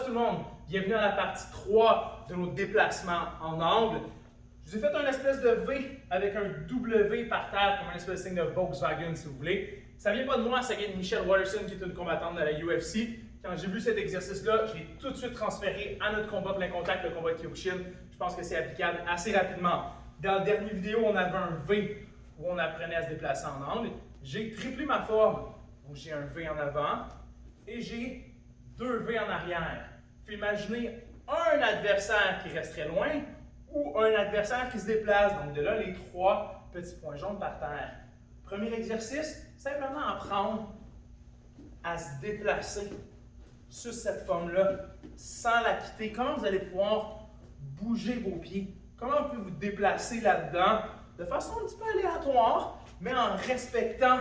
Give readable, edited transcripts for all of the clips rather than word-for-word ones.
tout le monde? Bienvenue dans la partie 3 de nos déplacements en angle. Je vous ai fait un espèce de V avec un W par terre, comme un espèce de signe de Volkswagen si vous voulez. Ça vient pas de moi, ça vient de Michelle Waterson qui est une combattante de la UFC. Quand j'ai vu cet exercice-là, je l'ai tout de suite transféré à notre combat plein contact, le combat de Kyokushin. Je pense que c'est applicable assez rapidement. Dans la dernière vidéo, on avait un V où on apprenait à se déplacer en angle. J'ai triplé ma forme. Donc j'ai un V en avant et j'ai deux V en arrière. Vous pouvez imaginer un adversaire qui resterait loin ou un adversaire qui se déplace. Donc de là, les trois petits points jaunes par terre. Premier exercice, simplement apprendre à se déplacer sur cette forme-là sans la quitter. Comment vous allez pouvoir bouger vos pieds? Comment vous pouvez vous déplacer là-dedans de façon un petit peu aléatoire, mais en respectant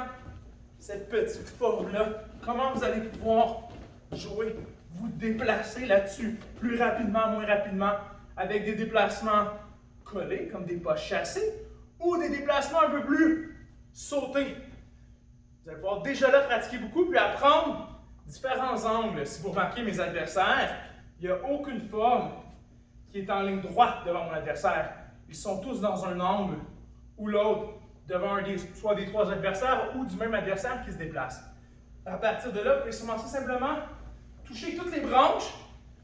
cette petite forme-là? Comment vous allez pouvoir jouer, vous déplacer là-dessus plus rapidement, moins rapidement, avec des déplacements collés, comme des pas chassés, ou des déplacements un peu plus sautés. Vous allez pouvoir déjà là pratiquer beaucoup, puis apprendre différents angles. Si vous remarquez mes adversaires, il n'y a aucune forme qui est en ligne droite devant mon adversaire. Ils sont tous dans un angle ou l'autre, devant soit des trois adversaires ou du même adversaire qui se déplace. À partir de là, vous pouvez commencer simplement toucher toutes les branches,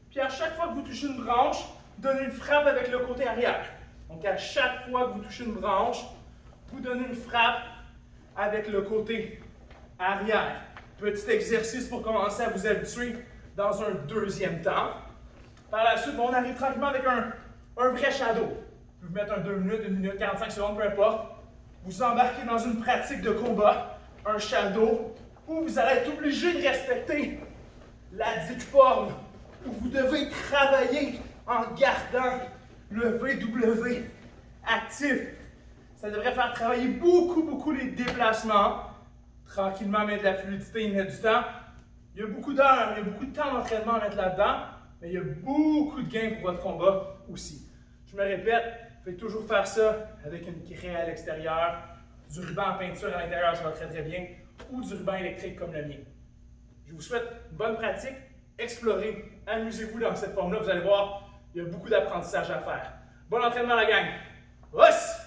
puis à chaque fois que vous touchez une branche, donnez une frappe avec le côté arrière. Donc à chaque fois que vous touchez une branche, vous donnez une frappe avec le côté arrière. Petit exercice pour commencer à vous habituer dans un deuxième temps. Par la suite, on arrive tranquillement avec un vrai shadow. Vous pouvez mettre un 2 minutes, 1 minute, 45 secondes, peu importe. Vous embarquez dans une pratique de combat, un shadow, où vous allez être obligé de respecter la dite forme, où vous devez travailler en gardant le VW actif. Ça devrait faire travailler beaucoup les déplacements. Tranquillement mettre de la fluidité, il met du temps. Il y a beaucoup d'heures, il y a beaucoup de temps d'entraînement à mettre là-dedans, mais il y a beaucoup de gains pour votre combat aussi. Je me répète, vous pouvez toujours faire ça avec une craie à l'extérieur, du ruban en peinture à l'intérieur, ça va très bien, ou du ruban électrique comme le mien. Je vous souhaite une bonne pratique, explorez, amusez-vous dans cette forme-là, vous allez voir, il y a beaucoup d'apprentissage à faire. Bon entraînement la gang! Os!